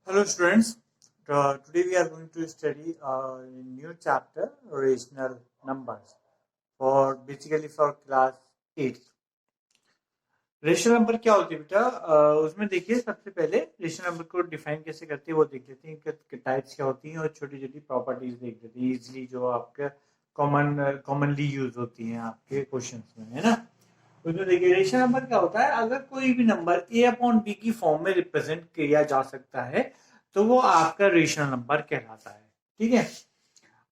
Hello students, today we are going to study a new chapter, rational numbers, for class 8. Rational number क्या होती है बेटा? उसमें देखिए सबसे पहले रेशनल नंबर को डिफाइन कैसे करते हैं वो देख लेते हैं कि टाइप्स क्या होती हैं और छोटी छोटी प्रॉपर्टीज देख लेते हैं इजिली जो आपके कॉमनली यूज होती हैं आपके क्वेश्चंस में, है ना। उसमें देखिए रेशनल नंबर क्या होता है, अगर कोई भी नंबर ए अपॉन बी की फॉर्म में रिप्रेजेंट किया जा सकता है तो वो आपका रेशनल नंबर कहलाता है, ठीक है।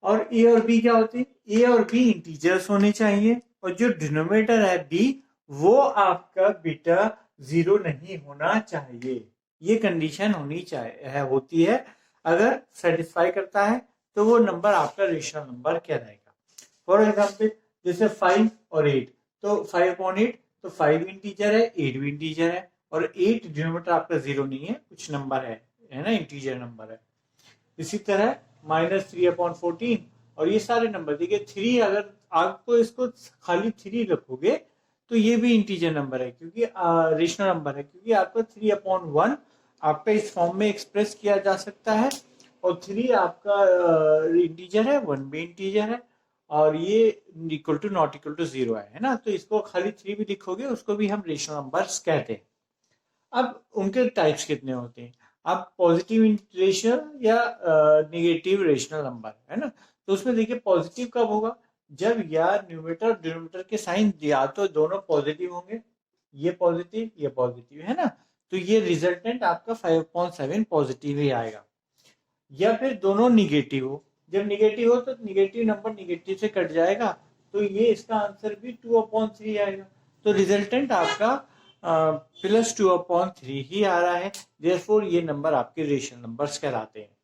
और ए और बी क्या होती है? ए और बी इंटीजर्स होने चाहिए और जो डिनोमिनेटर है बी वो आपका बेटा जीरो नहीं होना चाहिए। ये कंडीशन होनी चाहिए होती है। अगर सेटिस्फाई करता है तो वो नंबर आपका रेशनल नंबर कहलाएगा। फॉर एग्जाम्पल जैसे 5 और 8, तो 5/8 तो 5 इंटीजर है, 8 भी इंटीजर है और 8 डिनोमिनेटर आपका जीरो नहीं है, कुछ नंबर है ना, इंटीजर नंबर है। इसी तरह -3/14 और ये सारे नंबर देखिए 3, अगर आपको इसको खाली 3 रखोगे तो ये भी इंटीजर नंबर है क्योंकि रेशनल नंबर है, क्योंकि आपका 3/1 आपका इस फॉर्म में एक्सप्रेस किया जा सकता है और 3 आपका इंटीजर है, 1 भी इंटीजर है और ये equal to not equal to 0 है ना। तो इसको खाली 3 भी लिखोगे उसको भी हम रेशनल नंबर्स कहते हैं। अब उनके टाइप्स कितने होते हैं? आप पॉजिटिव रेशनल या नेगेटिव रेशनल नंबर, है ना। तो उसमें देखिए पॉजिटिव कब होगा? जब या न्यूमरेटर और डिनोमिनेटर के साइन या तो दोनों पॉजिटिव होंगे, ये पॉजिटिव है ना, तो ये रिजल्टेंट आपका 5/7 पॉजिटिव ही आएगा। या फिर दोनों निगेटिव हो, जब निगेटिव हो तो निगेटिव नंबर निगेटिव से कट जाएगा तो ये इसका आंसर भी 2/3 आएगा। तो रिजल्टेंट आपका +2/3 ही आ रहा है, देयरफॉर ये नंबर आपके रेशनल नंबर्स कहलाते हैं।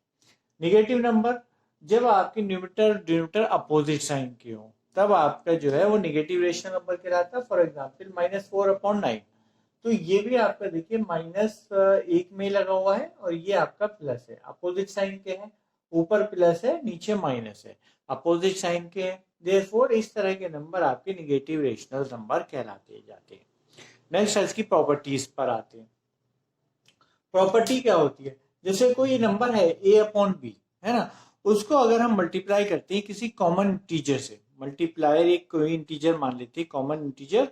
निगेटिव नंबर जब आपके न्यूमरेटर डिनोमिनेटर अपोजिट साइन के हो तब आपका जो है वो निगेटिव रेशनल नंबर कहलाता है। फॉर एग्जाम्पल -4/9, तो ये भी आपका देखिए -1 में लगा हुआ है और ये आपका प्लस है, अपोजिट साइन के हैं, ऊपर प्लस है नीचे माइनस है, अपोजिट साइन के हैं, देयरफॉर इस तरह के नंबर आपके निगेटिव रेशनल नंबर कहलाते जाते हैं। नेक्स्ट इसकी प्रॉपर्टीज पर आते हैं। प्रॉपर्टी क्या होती है? जैसे कोई नंबर है a/b, है ना, उसको अगर हम मल्टीप्लाई करते हैं किसी कॉमन इंटीजर से, मल्टीप्लायर एक कोई इंटीजर मान लेते हैं, कॉमन इंटीजर,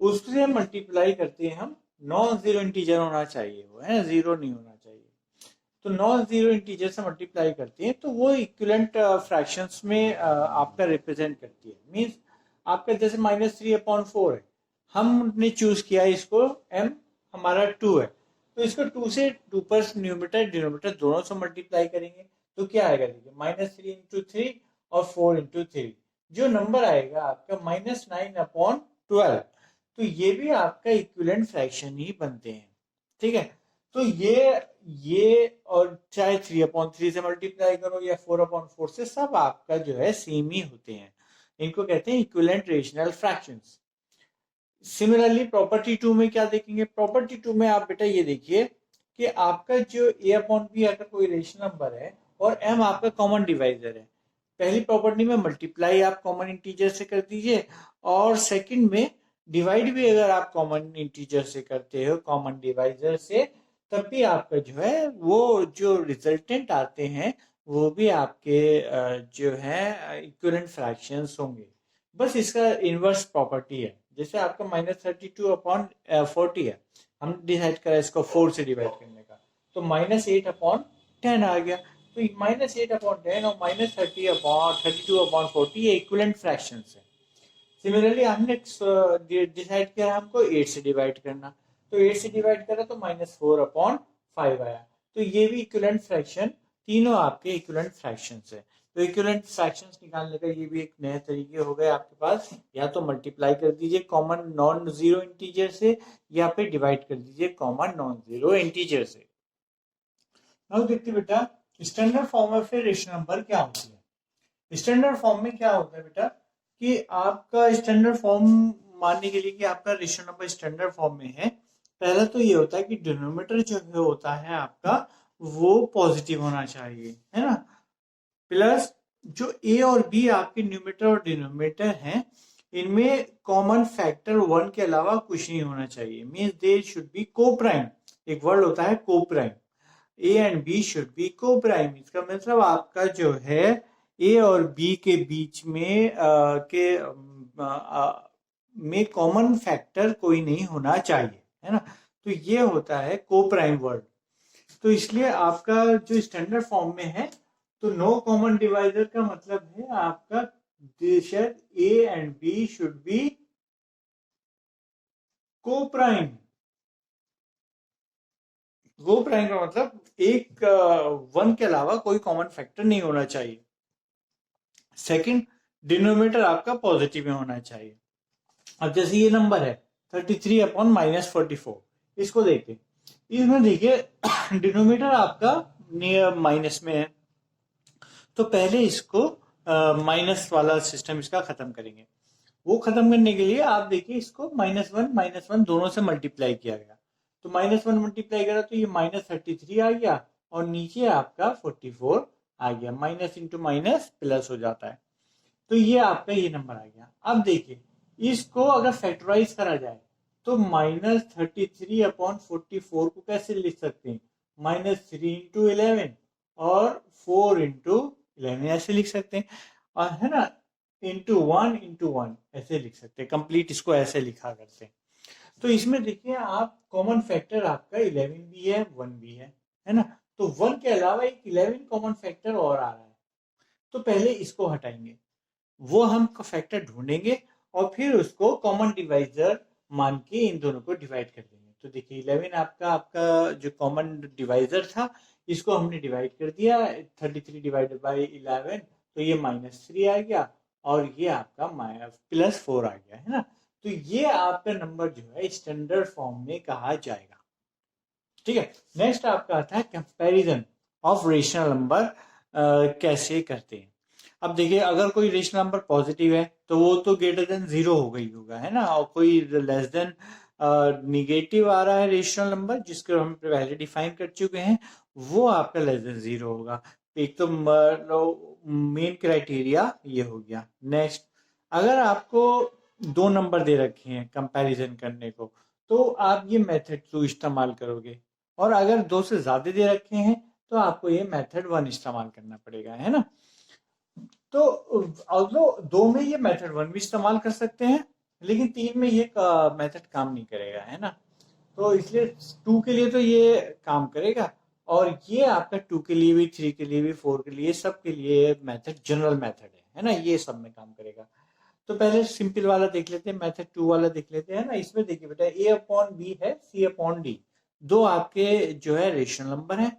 उससे मल्टीप्लाई करते हैं हम, नॉन जीरो इंटीजर होना चाहिए वो, है ना, जीरो नहीं होना चाहिए। तो नॉन जीरो इंटीजर से मल्टीप्लाई करते हैं तो वो इक्विवेलेंट फ्रैक्शंस में आपका रिप्रेजेंट करती है। मींस आपका जैसे -3/4 है, हमने चूज किया इसको, m हमारा 2 है, तो इसको 2 से 2 पर न्यूमरेटर डिनोमिनेटर दोनों से मल्टीप्लाई करेंगे तो क्या आएगा? देखिए -3 × 3 और 4 × 3, जो नंबर आएगा आपका -9/12, तो ये भी आपका इक्विवेलेंट फ्रैक्शन ही बनते हैं, ठीक है। तो ये और चाहे 3/3 से मल्टीप्लाई करो या 4/4 से, सब आपका जो है सेम ही होते हैं। इनको कहते हैं equivalent rational fractions. Similarly property 2 में क्या देखेंगे? प्रॉपर्टी 2 में आप बेटा ये देखिए कि आपका जो a/b अगर कोई रेशनल नंबर है और m आपका कॉमन डिवाइजर है, पहली प्रॉपर्टी में मल्टीप्लाई आप कॉमन इंटीजर से कर दीजिए और सेकंड में डिवाइड भी अगर आप कॉमन इंटीजर से करते हो, कॉमन डिवाइजर से, तब भी आपका जो है वो जो रिजल्टेंट आते हैं वो भी आपके जो है इक्विवेलेंट फ्रैक्शंस होंगे। बस इसका इनवर्स प्रॉपर्टी है। जैसे आपका -32/40 है, हम डिसाइड करा इसको 4 से डिवाइड करने का, तो -8/10 आ गया। तो -8/10 और -32/40 ये इक्विवेलेंट फ्रैक्शंस है। सिमिलरली हमने डिसाइड किया हमको 8 से डिवाइड करना, तो 8 से डिवाइड करा तो -4/5 आया। तो ये भी इक्विवेलेंट फ्रैक्शन, तीनों आपके इक्विवेलेंट फ्रैक्शंस है। तो इक्विवेलेंट फ्रैक्शंस निकालने का ये भी एक नए तरीके हो गए आपके पास, या तो मल्टीप्लाई कर दीजिए कॉमन नॉन जीरो इंटीजर से या फिर डिवाइड कर दीजिए कॉमन नॉन जीरो इंटीजर से। अब देखते बेटा स्टैंडर्ड फॉर्म में फिर रेशनल नंबर क्या होती है। स्टैंडर्ड फॉर्म में क्या होता है बेटा कि आपका स्टैंडर्ड फॉर्म मानने के लिए कि आपका रेशनल नंबर स्टैंडर्ड फॉर्म में है, पहला तो ये होता है कि डिनोमिनेटर जो होता है आपका वो पॉजिटिव होना चाहिए, है ना। प्लस जो ए और बी आपके न्यूमरेटर और डिनोमिनेटर हैं इनमें कॉमन फैक्टर 1 के अलावा कुछ नहीं होना चाहिए। Means they should be coprime, एक वर्ड होता है coprime. A and B should be coprime. इसका मतलब आपका जो है ए और बी के बीच में में कॉमन फैक्टर कोई नहीं होना चाहिए, है ना। तो ये होता है को प्राइम वर्ड। तो इसलिए आपका जो स्टैंडर्ड फॉर्म में है, तो नो कॉमन डिवाइजर का मतलब है आपका A and B should be coprime. Coprime का मतलब एक वन के अलावा कोई कॉमन फैक्टर नहीं होना चाहिए। सेकंड, डिनोमिनेटर आपका पॉजिटिव में होना चाहिए। अब जैसे ये नंबर है 33 अपॉन माइनस 44, इसको देखिए, इसमें देखिए डिनोमिनेटर आपका माइनस में है, तो पहले इसको माइनस वाला सिस्टम इसका खत्म करेंगे। वो खत्म करने के लिए आप देखिए इसको माइनस वन दोनों से मल्टीप्लाई किया गया, तो माइनस वन मल्टीप्लाई करा तो ये -33 आ गया और नीचे आपका 44 आ गया। माइनस इंटू माइनस प्लस हो जाता है, तो ये आपका ये नंबर आ गया। अब देखिए इसको अगर फैक्टराइज करा जाए तो -33 अपॉन 44 को कैसे लिख सकते हैं, -3 इंटू 11 और 4 इंटू 11 ऐसे लिख सकते हैं, और है ना, इंटू वन ऐसे लिख सकते हैं। कंप्लीट इसको ऐसे लिखा करते हैं। तो इसमें देखिए आप कॉमन फैक्टर आपका 11 भी है 1 भी है ना। तो 1 के अलावा एक 11 कॉमन फैक्टर और आ रहा है, तो पहले इसको हटाएंगे, वो हम फैक्टर ढूंढेंगे और फिर उसको कॉमन डिवाइजर मान के इन दोनों को डिवाइड कर देंगे। तो देखिए 11 आपका आपका जो कॉमन डिवाइजर था, इसको हमने डिवाइड कर दिया 33 डिवाइडेड बाई 11, तो ये -3 आ गया और ये आपका +4 आ गया, है ना। तो ये आपका नंबर जो है स्टैंडर्ड फॉर्म में कहा जाएगा। ठीक है, नेक्स्ट आपका आता है कंपैरिजन ऑफ रेशनल नंबर कैसे करते हैं। अब देखिए अगर कोई रेशनल नंबर पॉजिटिव है तो वो तो ग्रेटर देन 0 हो गई होगा, है ना, और कोई लेस देन निगेटिव आ रहा है रेशनल नंबर जिसको हम पहले डिफाइन कर चुके हैं, वो आपका लेस देन 0 होगा। एक तो मेन क्राइटेरिया ये हो गया। नेक्स्ट, अगर आपको दो नंबर दे रखे हैं कंपैरिजन करने को, तो आप ये मेथड 2 इस्तेमाल करोगे, और अगर दो से ज्यादा दे रखे हैं तो आपको ये मेथड 1 इस्तेमाल करना पड़ेगा, है ना। तो दो में ये मेथड 1 भी इस्तेमाल कर सकते हैं, लेकिन 3 में ये मेथड काम नहीं करेगा, है ना। तो इसलिए 2 के लिए तो ये काम करेगा, और ये आपका 2 के लिए भी, 3 के लिए भी, 4 के लिए, सब के लिए मेथड जनरल मेथड है ना, ये सब में काम करेगा। तो पहले सिंपल वाला देख लेते हैं, मेथड 2 वाला देख लेते हैं ना। इसमें देखिए बेटा a अपॉन बी है, c अपॉन डी, दो आपके जो है रेशनल नंबर है।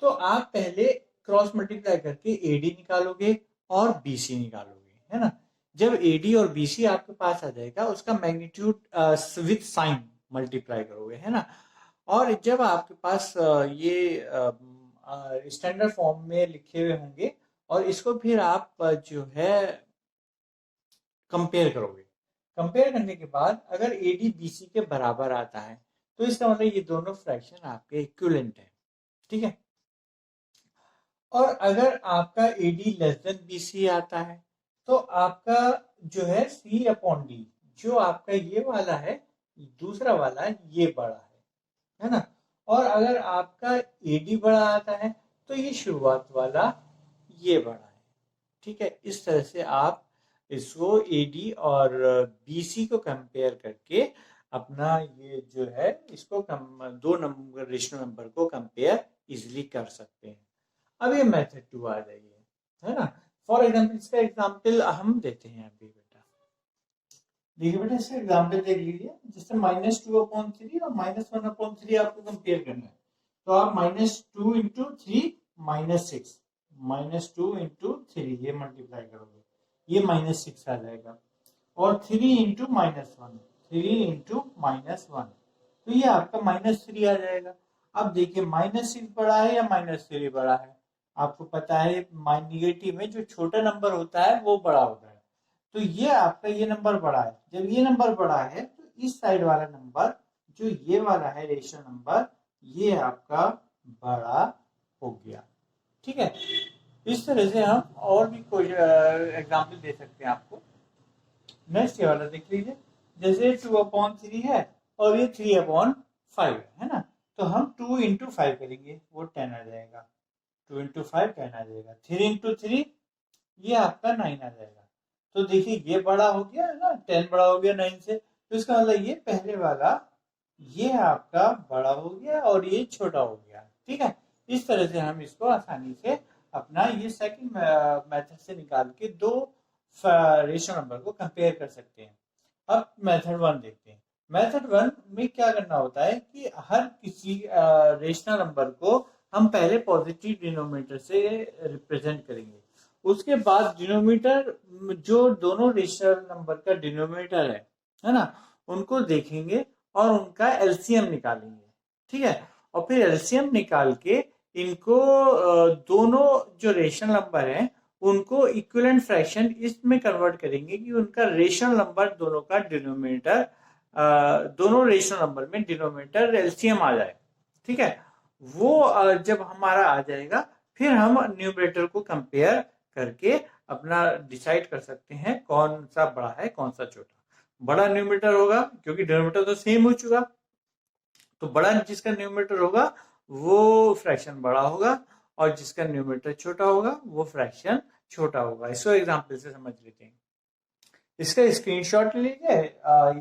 तो आप पहले क्रॉस मल्टीप्लाई करके AD निकालोगे और BC निकालोगे, है ना। जब AD और BC आपके पास आ जाएगा, उसका मैग्नीट्यूड विथ साइन मल्टीप्लाई करोगे, है ना। और जब आपके पास ये स्टैंडर्ड फॉर्म में लिखे हुए होंगे, और इसको फिर आप जो है कंपेयर करोगे। कंपेयर करने के बाद अगर AD BC के बराबर आता है, तो इसका मतलब ये दोनों फ्रैक्शन आपके इक्विवेलेंट है, ठीक है। और अगर आपका AD लेस देन BC आता है, तो आपका जो है C अपॉन डी, जो आपका ये वाला है, दूसरा वाला ये बड़ा है ना। और अगर आपका AD बड़ा आता है, तो ये शुरुआत वाला ये बड़ा है, ठीक है। इस तरह से आप इसको AD और BC को कंपेयर करके अपना ये जो है इसको दो नंबर रेशनल नंबर को कंपेयर इजिली कर सकते हैं। अब ये मेथड 2 आ जाइए, है ना। फॉर एग्जाम्पल इसका एग्जाम्पल हम देते हैं अभी बेटा। देखिए बेटा इसका एग्जाम्पल देख लीजिए, जैसे -2 अपॉन 3 और -1 अपॉन 3 आपको कंपेयर करना है, तो आप -2 इंटू 3 -6, -2 इंटू 3 ये मल्टीप्लाई करोगे, ये -6 आ जाएगा, और 3 इंटू -1, 3 इंटू -1, तो ये आपका -3 आ जाएगा। अब देखिए -6 बड़ा है या -3 बड़ा है, आपको पता है निगेटिव में जो छोटा नंबर होता है वो बड़ा होता है। तो ये आपका ये नंबर बड़ा है, जब ये नंबर बड़ा है तो इस साइड वाला नंबर जो ये वाला है रेशनल नंबर, ये आपका बड़ा हो गया, ठीक है। इस तरह से हम और भी कोई एग्जाम्पल दे सकते हैं आपको। नेक्स्ट ये वाला देख लीजिए, जैसे 2 अपॉन 3 है और ये 3 अपॉन 5 है ना। तो हम 2 इंटू 5 करेंगे, वो 10 आ जाएगा। 2 इंटू 5 10 आ जाएगा। 3 इंटू 3 ये आपका 9 आ जाएगा। तो देखिए ये बड़ा हो गया है ना, 10 बड़ा हो गया 9 से, तो इसका मतलब ये पहले वाला ये आपका बड़ा हो गया और ये छोटा हो गया। ठीक है, इस तरह से हम इसको आसानी से अपना ये सेकंड मेथड से निकाल के दो रेशनल नंबर को कंपेयर कर सकते हैं। अब मेथड 1 देखते हैं। मेथड 1 में क्या करना होता है कि हर किसी रेशनल नंबर को हम पहले पॉजिटिव डिनोमिनेटर से रिप्रेजेंट करेंगे। उसके बाद डिनोमिनेटर जो दोनों रेशनल नंबर का डिनोमिनेटर है ना, उनको देखेंगे और उनका एलसीएम निकालेंगे। ठीक है, और फिर एलसीएम निकाल के इनको दोनों जो रेशनल नंबर हैं उनको इक्विवेलेंट फ्रैक्शन इसमें कन्वर्ट करेंगे कि उनका रेशनल नंबर दोनों का डिनोमिनेटर दोनों रेशनल नंबर में डिनोमिनेटर एलसीएम आ जाए। ठीक है, वो जब हमारा आ जाएगा फिर हम न्यूमरेटर को कंपेयर करके अपना डिसाइड कर सकते हैं कौन सा बड़ा है कौन सा छोटा। बड़ा न्यूमरेटर होगा क्योंकि डिनोमिनेटर तो सेम हो चुका, तो बड़ा जिसका न्यूमरेटर होगा वो फ्रैक्शन बड़ा होगा और जिसका न्यूमरेटर छोटा होगा वो फ्रैक्शन छोटा होगा। इसको एग्जांपल से समझ लेते हैं। इसका स्क्रीनशॉट लीजिए।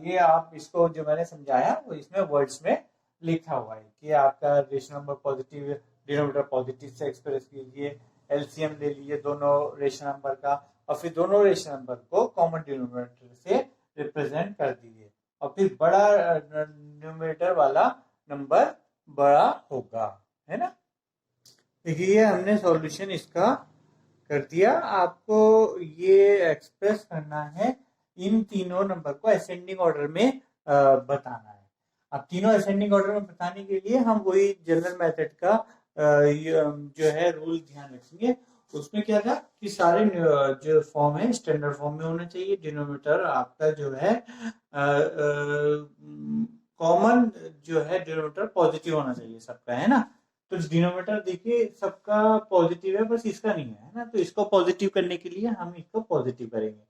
ये आप इसको जो मैंने समझाया वो इसमें वर्ड्स में लिखा हुआ है कि आपका rational number positive denominator positive से एक्सप्रेस कीजिए, एलसीएम ले लीजिए दोनों रेशनल नंबर का और फिर दोनों रेशनल नंबर को कॉमन डिनोमिनेटर से रिप्रेजेंट कर दीजिए और फिर बड़ा न्यूमरेटर वाला नंबर बड़ा होगा, है ना। देखिए हमने सॉल्यूशन इसका कर दिया। आपको ये एक्सप्रेस करना है, इन तीनों नंबर को असेंडिंग ऑर्डर में बताना है। अब तीनों असेंडिंग ऑर्डर में बताने के लिए हम वही जनरल मेथड का जो है रूल ध्यान रखेंगे। उसमें क्या था कि सारे जो फॉर्म है स्टैंडर्ड फॉर्म में होना चाहिए। डिनोमिनेटर आपका जो है कॉमन जो है डिनोमिनेटर पॉजिटिव होना चाहिए सबका, है ना। तो डिनोमिनेटर देखिए सबका पॉजिटिव है, बस इसका नहीं है ना। तो इसको पॉजिटिव करने के लिए हम इसको पॉजिटिव करेंगे।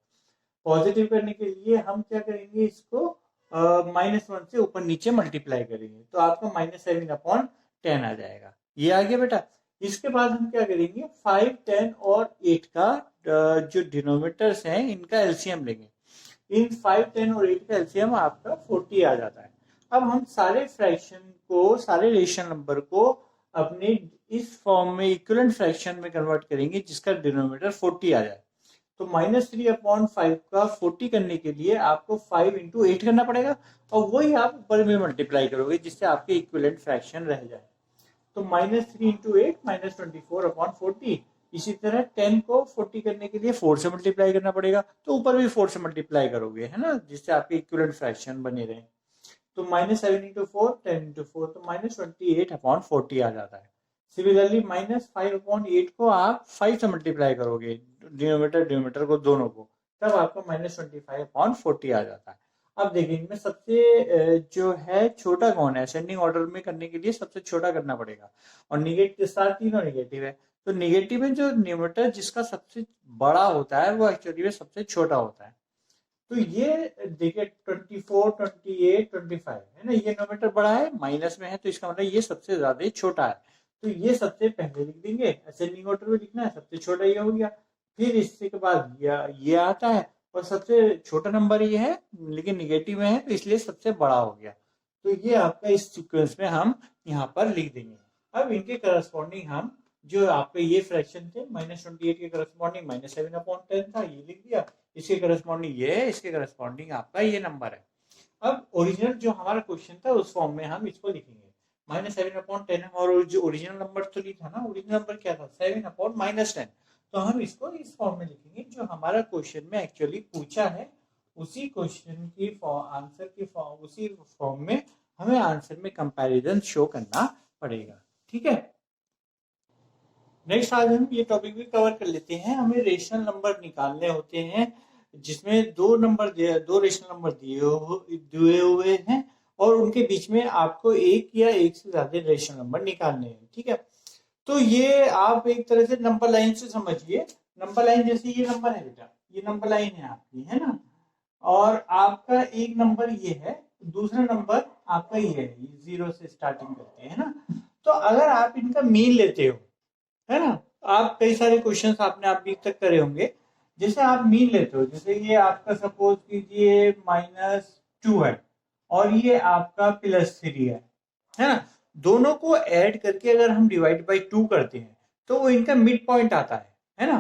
पॉजिटिव करने के लिए हम क्या करेंगे, इसको -1 से ऊपर नीचे मल्टीप्लाई करेंगे तो आपका -7/10 आ जाएगा। ये आ गया बेटा। इसके बाद हम क्या करेंगे, 5, 10 और 8 का जो डिनोमिनेटर्स हैं इनका एलसीएम लेंगे। इन 5, 10 और 8 का एलसीएम आपका 40 आ जाता है। अब हम सारे फ्रैक्शन को, सारे रेशनल नंबर को अपने इस फॉर्म में इक्विवेलेंट फ्रैक्शन में कन्वर्ट करेंगे जिसका डिनोमिनेटर 40 आ जाए। तो -3/5 का 40 करने के लिए आपको 5 इंटू 8 करना पड़ेगा और वही आप ऊपर में मल्टीप्लाई करोगे जिससे आपके इक्विवेलेंट फ्रैक्शन रह जाए। तो -3 इंटू 8 -24/40। इसी तरह 10 को 40 करने के लिए 4 से मल्टीप्लाई करना पड़ेगा, तो ऊपर भी 4 से मल्टीप्लाई करोगे, है ना, जिससे आपके इक्विवेलेंट फ्रैक्शन बने रहे। तो -7 इंटू 4 10 इंटू 4 तो -28/40 आ जाता है। सिमिलरली -5/8 को आप 5 से मल्टीप्लाई करोगे, डिनोमिनेटर को दोनों को, तब आपको -25/40 आ जाता है। अब देखिए इनमें सबसे जो है छोटा कौन है, असेंडिंग ऑर्डर में करने के लिए सबसे छोटा करना पड़ेगा और निगेटिव साथ तीनों निगेटिव है। तो निगेटिव में जो न्यूमरेटर जिसका सबसे बड़ा होता है वो एक्चुअली में सबसे छोटा होता है। तो ये देखिए 24, 28, 25 है ना, ये नोमीटर बड़ा है माइनस में है तो इसका मतलब ये सबसे ज्यादा छोटा है। तो ये सबसे पहले लिख देंगे, असेंडिंग ऑर्डर में लिखना है, सबसे छोटा ये हो गया। फिर इसके बाद ये आता है और सबसे छोटा नंबर ये है लेकिन निगेटिव में है तो इसलिए सबसे बड़ा हो गया। तो ये आपका इस सीक्वेंस में हम यहाँ पर लिख देंगे। अब इनके करस्पॉन्डिंग हम जो आपके ये फ्रैक्शन थे -28 के करस्पॉन्डिंग -7/10 था, ये लिख दिया। इसके करस्पॉन्डिंग ये है, इसके करस्पॉन्डिंग आपका ये नंबर है। अब ओरिजिनल जो हमारा क्वेश्चन था उस फॉर्म में हम इसको लिखेंगे। -7/10 और जो ओरिजिनल नंबर तो लिखा ना, ओरिजिनल नंबर क्या था 7/-10। तो हम इसको इस फॉर्म में लिखेंगे जो हमारा क्वेश्चन में एक्चुअली पूछा है, उसी क्वेश्चन की आंसर की फॉर्म, उसी फॉर्म में हमें आंसर में कंपैरिजन शो करना पड़ेगा। ठीक है, नेक्स्ट आज हम ये टॉपिक भी कवर कर लेते हैं। हमें रेशनल नंबर निकालने होते हैं जिसमें दो रेशनल नंबर दिए हुए हैं और उनके बीच में आपको एक या एक से ज्यादा रेशनल नंबर निकालने हैं। ठीक है, तो ये आप एक तरह से नंबर लाइन से समझिए। नंबर लाइन जैसे ये नंबर है बेटा, ये नंबर लाइन है आपकी, है ना, और आपका एक नंबर ये है, दूसरा नंबर आपका ये है, ये 0 से स्टार्टिंग करते हैं ना। तो अगर आप इनका मीन लेते हो, है ना, आप कई सारे क्वेश्चंस आपने अभी तक करे होंगे, जैसे आप मीन लेते हो, जैसे ये आपका सपोज कीजिए -2 है और ये आपका +3 है ना। दोनों को ऐड करके अगर हम डिवाइड बाई 2 करते हैं तो वो इनका मिड पॉइंट आता है ना।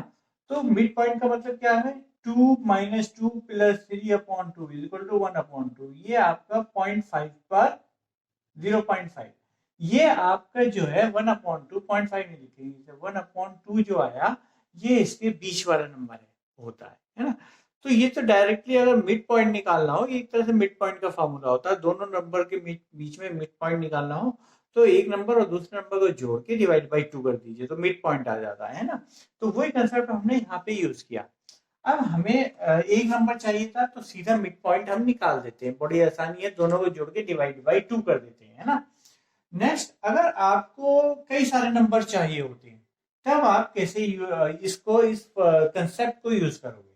तो मिड पॉइंट का मतलब क्या है, 2 - 2 +3/2 = 1/2। ये आपका 0.5 पर 0.5, ये आपका जो है 1/2, 0.5 नहीं लिखेंगे, 1/2 जो आया ये इसके बीच वाला नंबर होता है ना। तो ये तो डायरेक्टली अगर मिड पॉइंट निकालना हो, एक तरह से मिड पॉइंट का फॉर्मूला होता है, दोनों नंबर के बीच में मिड पॉइंट निकालना हो तो एक नंबर और दूसरे नंबर को जोड़ के डिवाइड बाई 2 कर दीजिए तो मिड पॉइंट आ जाता है ना। तो वही कंसेप्ट हमने यहाँ पे यूज किया। अब हमें एक नंबर चाहिए था तो सीधा मिड पॉइंट हम निकाल देते हैं, बड़ी आसानी है, दोनों को जोड़ के डिवाइड बाई 2 कर देते हैं, है ना। नेक्स्ट, अगर आपको कई सारे नंबर चाहिए होते हैं तब आप कैसे इसको, इस कंसेप्ट को यूज करोगे।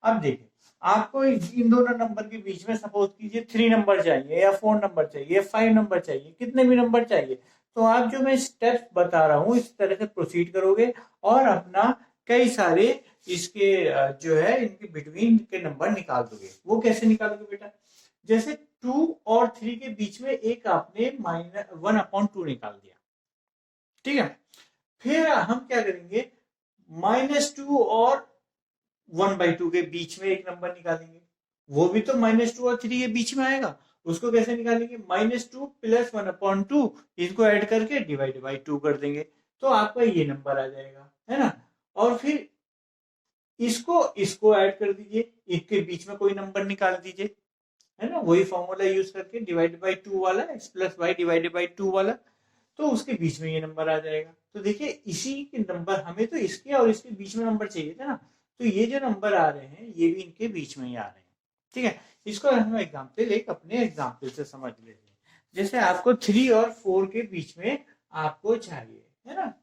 अब देखिए, आपको इन दोनों नंबर के बीच में सपोज कीजिए 3 नंबर चाहिए या 4 नंबर चाहिए या 5 नंबर चाहिए, कितने भी नंबर चाहिए, तो आप जो मैं स्टेप्स बता रहा हूँ इस तरह से प्रोसीड करोगे और अपना कई सारे इसके जो है इनके बिटवीन के नंबर निकाल दोगे। वो कैसे निकालोगे बेटा, जैसे 2 और 3 के बीच में एक आपने -1/2 निकाल दिया, ठीक है। फिर हम क्या करेंगे, -2 और 1/2 के बीच में एक नंबर निकालेंगे, वो भी तो -2 और 3 के बीच में आएगा। उसको कैसे निकालेंगे, -2 + 1/2, इसको ऐड करके डिवाइड बाई 2 कर देंगे तो आपका ये नंबर आ जाएगा, है ना। और फिर इसको ऐड कर दीजिए, इसके बीच में कोई नंबर निकाल दीजिए, है ना, वही फॉर्मूला यूज करके डिवाइड बाई 2 वाला, x + y डिवाइडेड बाई 2 वाला, तो उसके बीच में ये नंबर आ जाएगा। तो देखिए, इसी के नंबर, हमें तो इसके और इसके बीच में नंबर चाहिए थे ना, तो ये जो नंबर आ रहे हैं ये भी इनके बीच में ही आ रहे हैं, ठीक है। इसको हम एग्जाम्पल, एक अपने एग्जाम्पल से समझ लेते हैं। जैसे आपको 3 और 4 के बीच में आपको चाहिए, है ना,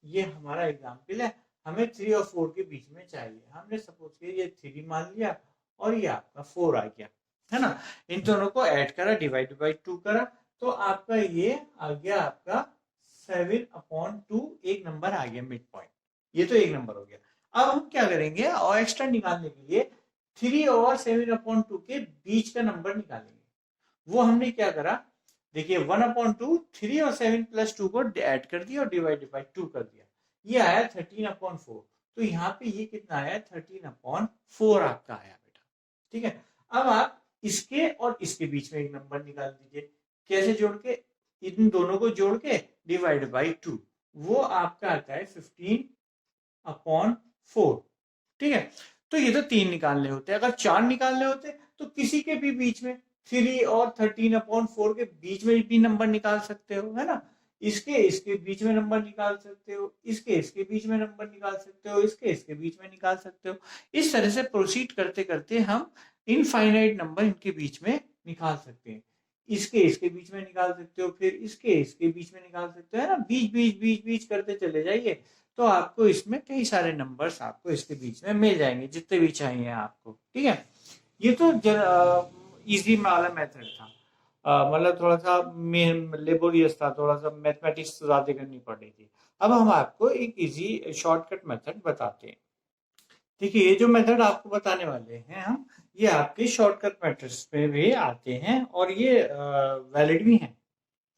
ये हमारा एग्जाम्पल है, हमें 3 और 4 के बीच में चाहिए। हमने सपोज किया ये 3 मान लिया और ये आपका 4 आ गया, है ना। इन दोनों को ऐड करा, डिवाइड बाई 2 करा, तो आपका ये आ गया आपका 7/2, एक नंबर आ गया मिड पॉइंट, ये तो एक नंबर हो गया। अब हम क्या करेंगे, और एक्स्ट्रा निकालने के लिए 3 और 7/2 के बीच का नंबर निकालेंगे। वो हमने क्या करा, देखिए 1/2, 3 और 7 + 2 को ऐड कर दिया और डिवाइड बाई 2 कर दिया, ये आया 13/4। तो यहाँ पे ये कितना आया, 13/4 आपका आया बेटा, ठीक है। अब आप इसके और इसके बीच में एक नंबर निकाल दीजिए, कैसे जोड़ के, इन दोनों को जोड़ के डिवाइड बाई 2, वो आपका आता है 15/4, ठीक है। तो ये तो 3 निकालने होते, अगर 4 निकालने होते तो किसी के भी बीच में 3 और 13/4 के बीच में भी नंबर निकाल सकते हो, है ना। इसके बीच में नंबर निकाल सकते हो, इसके बीच में नंबर निकाल सकते हो, इसके बीच में निकाल सकते हो। इस तरह से प्रोसीड करते करते हम इनफाइनाइट नंबर इनके बीच में निकाल सकते हैं। इसके बीच में निकाल सकते हो, फिर इसके बीच में निकाल सकते हो, है ना। बीच करते चले जाइए तो आपको इसमें कई सारे नंबर्स आपको इसके बीच में मिल जाएंगे, जितने भी चाहिए आपको, ठीक है। ये तो इजी वाला मेथड था, मतलब थोड़ा सा लेबोरियस था, थोड़ा सा मैथमेटिक्स ज्यादा करनी पड़ रही थी। अब हम आपको एक इजी शॉर्टकट मेथड बताते हैं। देखिए, ये जो मेथड आपको बताने वाले हैं हम, ये आपके शॉर्टकट मेथड्स में भी आते हैं और ये वैलिड भी हैं,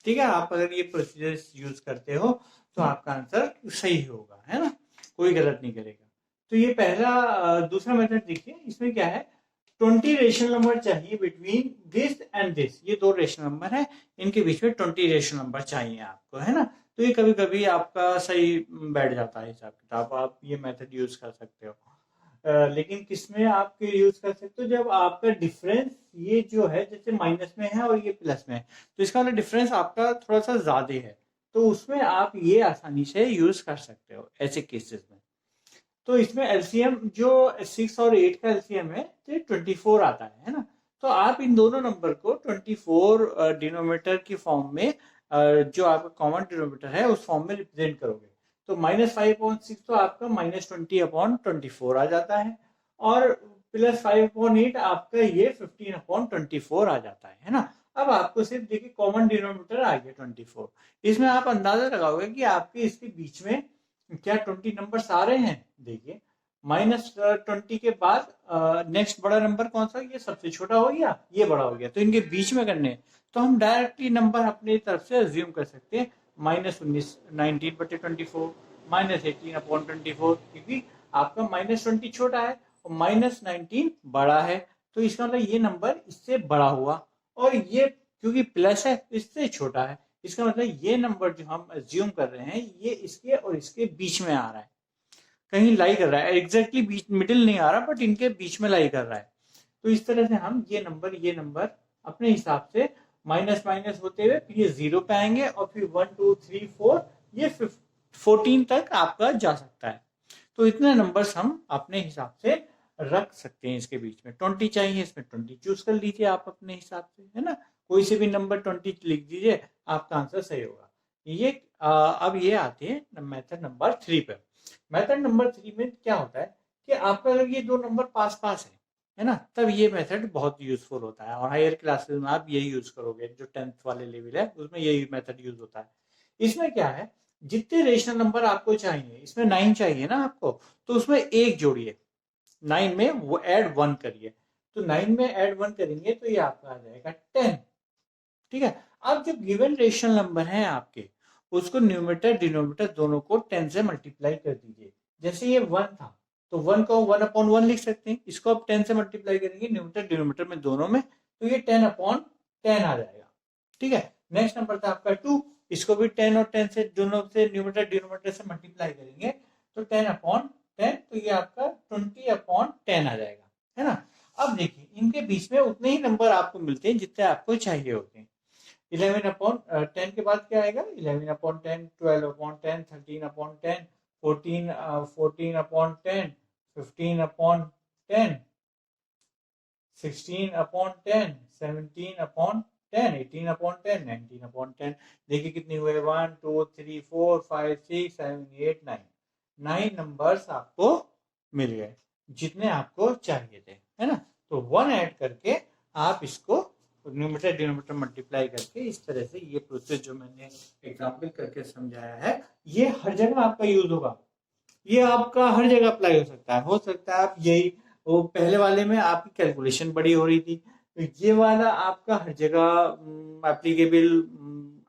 ठीक है। आप अगर ये प्रोसीजर यूज करते हो तो आपका आंसर सही होगा, है ना, कोई गलत नहीं करेगा। तो ये पहला, दूसरा मेथड देखिए, इसमें क्या है, 20 रेशनल नंबर चाहिए बिटवीन दिस एंड दिस, ये 2 रेशनल नंबर है, इनके बीच में 20 रेशनल नंबर चाहिए आपको, है ना। तो ये कभी कभी आपका सही बैठ जाता है हिसाब किताब, आप ये मेथड यूज कर सकते हो। लेकिन किसमें आप यूज कर सकते हो, जब आपका डिफरेंस ये जो है, जैसे माइनस में है और ये प्लस में है, तो इसका मतलब डिफरेंस आपका थोड़ा सा ज्यादा है, तो उसमें आप ये आसानी से यूज कर सकते हो ऐसे केसेस में। तो इसमें एलसीएम जो 6 और 8 का एलसीएम है तो 24 आता है ना। तो आप इन दोनों नंबर को 24 डिनोमिनेटर की फॉर्म में, जो आपका कॉमन डिनोमिनेटर है उस फॉर्म में रिप्रेजेंट करोगे, तो -5/6 तो आपका -20/24 आ जाता है, और +5/8 आपका ये 15/24 आ जाता है ना। अब आपको सिर्फ देखिए कॉमन डिनोमिनेटर आ गया 24। इसमें आप अंदाजा लगाओगे कि आपके इसके बीच में क्या 20 नंबर्स आ रहे हैं। देखिए -20 के बाद नेक्स्ट बड़ा नंबर कौन सा, ये सबसे छोटा हो गया, ये बड़ा हो गया, तो इनके बीच में करने हैं। तो हम डायरेक्टली नंबर अपनी तरफ से अज्यूम कर सकते हैं -19 19/24 -18/24, क्योंकि आपका -20 छोटा है और -19 बड़ा है, तो इसका मतलब ये नंबर इससे बड़ा हुआ, और ये क्योंकि प्लस है इससे छोटा है, इसका मतलब ये नंबर जो हम अज्यूम कर रहे हैं ये इसके और इसके बीच में आ रहा है, कहीं लाई कर रहा है, एग्जैक्टली बीच मिडिल नहीं आ रहा, बट इनके बीच में लाई कर रहा है। तो इस तरह से हम ये नंबर अपने हिसाब से माइनस माइनस होते हुए फिर ये 0 पे आएंगे, और फिर 1 2 3 4 ये 14 तक आपका जा सकता है। तो इतने नंबर्स हम अपने हिसाब से रख सकते हैं इसके बीच में। 20 चाहिए इसमें 20 चूज कर लीजिए आप अपने हिसाब से, है ना, कोई से भी नंबर 20 लिख दीजिए, आपका आंसर सही होगा। ये अब ये आते हैं मेथड नंबर 3 पे। मेथड नंबर 3 में क्या होता है कि आपका अगर ये दो नंबर पास पास है ना, तब ये मेथड बहुत यूजफुल होता है, और हायर क्लासेस में आप यही यूज करोगे, जो 10th वाले लेवल है उसमें यही मेथड यूज होता है। इसमें क्या है, जितने रेशनल नंबर आपको चाहिए, इसमें 9 चाहिए ना आपको, तो उसमें एक जोड़िए, 9 में वो ऐड 1 करिए, तो 9 में ऐड 1 करेंगे तो ये आपका आ जाएगा 10। ठीक है, अब जो गिवन रेशनल नंबर है आपके, उसको न्यूमरेटर डिनोमिनेटर दोनों को 10 से मल्टीप्लाई कर दीजिए। जैसे ये 1 था तो 1 को 1/1 लिख सकते हैं, इसको आप 10 से मल्टीप्लाई करेंगे न्यूमरेटर डिनोमिनेटर में दोनों में, तो ये 10/10 आ जाएगा। ठीक है, नेक्स्ट नंबर था आपका 2, इसको भी 10 और 10 से दोनों से न्यूमरेटर डिनोमिनेटर से मल्टीप्लाई करेंगे तो 10/10, तो ये आपका 20/10 आ जाएगा, है ना। अब देखिए इनके बीच में उतने ही नंबर आपको मिलते हैं जितने आपको चाहिए होते हैं। 11/10 के बाद क्या आएगा, 11/10, 12/10, 13/10, 14/10, 15/10, 16/10, 17/10, 18/10, 19/10। देखिए कितनी हुए, 1 2 3 4 5 6 7 8 9, 9 नंबर्स आपको मिल गए जितने आपको चाहिए थे, है ना। तो 1 ऐड करके आप इसको न्यूमरेटर डिनोमिनेटर मल्टीप्लाई करके, इस तरह से ये प्रोसेस जो मैंने एग्जांपल करके समझाया है, ये हर जगह आपका यूज होगा, ये आपका हर जगह अप्लाई हो सकता है आप यही, वो पहले वाले में आपकी कैलकुलेशन बड़ी हो रही थी, तो ये वाला आपका हर जगह एप्लीकेबल,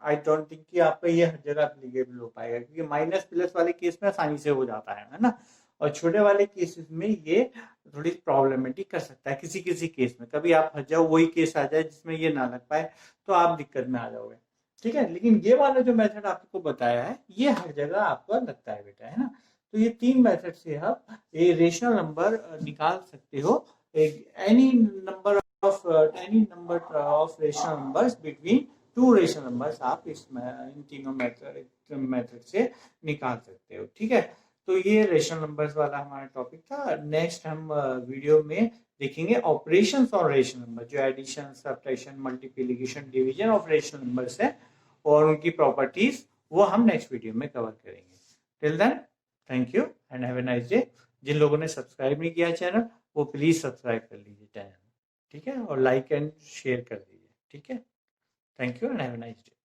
आई डोंट थिंक कि आपका ये हर जगह एप्लीकेबल हो पाएगा, क्योंकि माइनस प्लस वाले केस में आसानी से हो जाता है ना, और छोटे वाले केसेस में ये थोड़ी प्रॉब्लमेटिक कर सकता है किसी किसी केस में, कभी आप फंस जाओ, वही केस आ जाए जिसमें ये ना लग पाए, तो आप दिक्कत में आ जाओगे। ठीक है, लेकिन ये वाला जो मेथड आपको बताया है ये हर जगह आपका लगता है बेटा, है ना। तो ये 3 मेथड से आप ये रेशनल नंबर निकाल सकते हो, any number of rational numbers between 2 rational numbers आप इन तीनों मेथड से निकाल सकते हो। ठीक है, तो ये रेशनल नंबर्स वाला हमारा टॉपिक था। नेक्स्ट हम वीडियो में देखेंगे ऑपरेशंस ऑन रेशनल नंबर, जो addition, subtraction, multiplication, division of rational numbers है, और उनकी प्रॉपर्टीज वो हम नेक्स्ट वीडियो में कवर करेंगे। Till then thank you and have a nice day. जिन लोगों ने सब्सक्राइब नहीं किया चैनल, वो प्लीज सब्सक्राइब कर लीजिए चैनल, ठीक है, और लाइक एंड शेयर कर दीजिए। ठीक है, thank you and have a nice day.